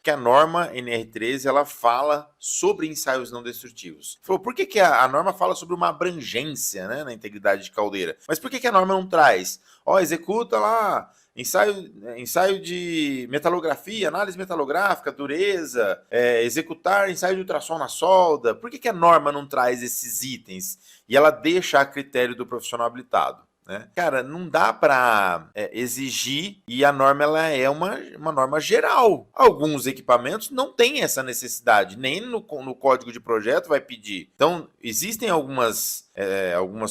que a norma NR13 ela fala sobre ensaios não destrutivos. Falou, por que a norma fala sobre uma abrangência, né, na integridade de caldeira? Mas por que a norma não traz? Executa lá ensaio de metalografia, análise metalográfica, dureza, executar ensaio de ultrassom na solda. Por que a norma não traz esses itens? E ela deixa a critério do profissional habilitado, né? Cara, não dá para exigir, e a norma ela é uma norma geral. Alguns equipamentos não têm essa necessidade, nem no código de projeto vai pedir. Então, existem algumas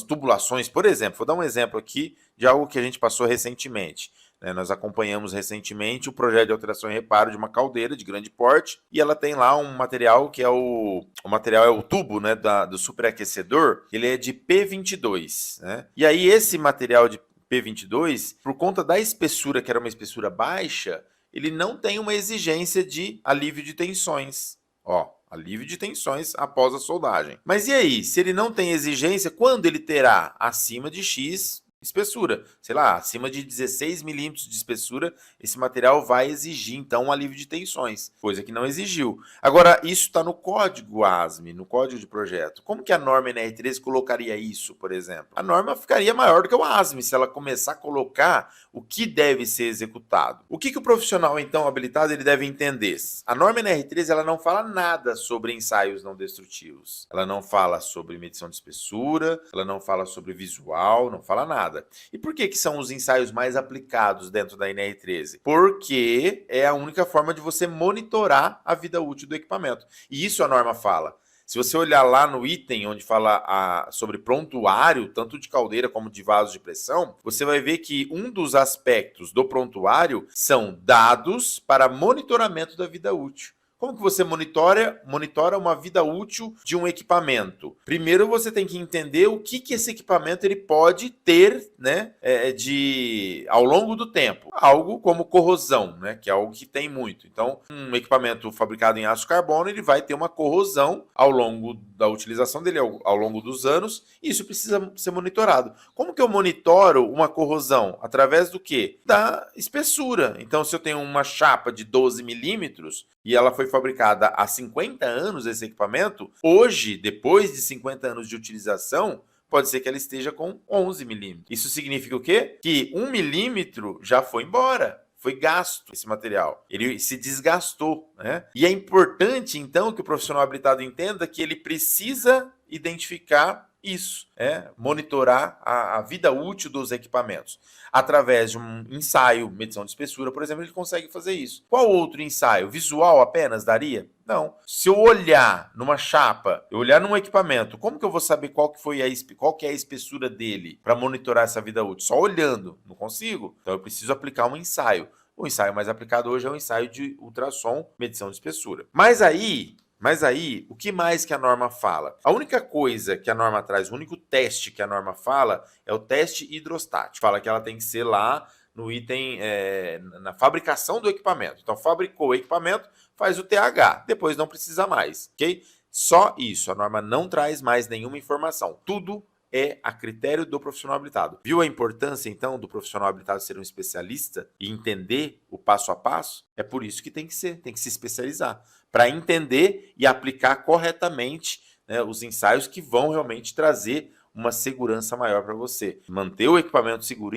tubulações, por exemplo, vou dar um exemplo aqui de algo que a gente passou recentemente. Nós acompanhamos recentemente o projeto de alteração e reparo de uma caldeira de grande porte e ela tem lá um material que é o material é o tubo, né, do superaquecedor, ele é de P22, né? E aí esse material de P22, por conta da espessura, que era uma espessura baixa, ele não tem uma exigência de alívio de tensões. Alívio de tensões após a soldagem. Mas e aí, se ele não tem exigência, quando ele terá acima de X espessura, sei lá, acima de 16 milímetros de espessura, esse material vai exigir, então, um alívio de tensões, coisa que não exigiu. Agora, isso está no código ASME, no código de projeto. Como que a norma NR13 colocaria isso, por exemplo? A norma ficaria maior do que o ASME, se ela começar a colocar o que deve ser executado. O que o profissional, então, habilitado, ele deve entender? A norma NR13, ela não fala nada sobre ensaios não destrutivos. Ela não fala sobre medição de espessura, ela não fala sobre visual, não fala nada. E por que são os ensaios mais aplicados dentro da NR13? Porque é a única forma de você monitorar a vida útil do equipamento. E isso a norma fala. Se você olhar lá no item onde fala sobre prontuário, tanto de caldeira como de vasos de pressão, você vai ver que um dos aspectos do prontuário são dados para monitoramento da vida útil. Como que você monitora uma vida útil de um equipamento? Primeiro você tem que entender o que esse equipamento ele pode ter, né, ao longo do tempo. Algo como corrosão, né, que é algo que tem muito. Então, um equipamento fabricado em aço carbono, ele vai ter uma corrosão ao longo da utilização dele, ao longo dos anos, e isso precisa ser monitorado. Como que eu monitoro uma corrosão? Através do quê? Da espessura. Então, se eu tenho uma chapa de 12 milímetros, e ela foi fabricada há 50 anos, esse equipamento, hoje, depois de 50 anos de utilização, pode ser que ela esteja com 11 milímetros. Isso significa o quê? Que 1 milímetro já foi embora. Foi gasto esse material. Ele se desgastou, né? E é importante, então, que o profissional habilitado entenda que ele precisa identificar isso, monitorar a vida útil dos equipamentos. Através de um ensaio, medição de espessura, por exemplo, ele consegue fazer isso. Qual outro ensaio? Visual apenas daria? Não. Se eu olhar numa chapa, eu olhar num equipamento, como que eu vou saber qual que é a espessura dele para monitorar essa vida útil? Só olhando, não consigo. Então eu preciso aplicar um ensaio. O ensaio mais aplicado hoje é o ensaio de ultrassom, medição de espessura. Mas aí, o que mais que a norma fala? A única coisa que a norma traz, o único teste que a norma fala é o teste hidrostático. Fala que ela tem que ser lá no item, na fabricação do equipamento. Então, fabricou o equipamento, faz o TH, depois não precisa mais, ok? Só isso, a norma não traz mais nenhuma informação. Tudo é a critério do profissional habilitado. Viu a importância, então, do profissional habilitado ser um especialista e entender o passo a passo? É por isso que tem que se especializar, para entender e aplicar corretamente, né, os ensaios que vão realmente trazer uma segurança maior para você. Manter o equipamento seguro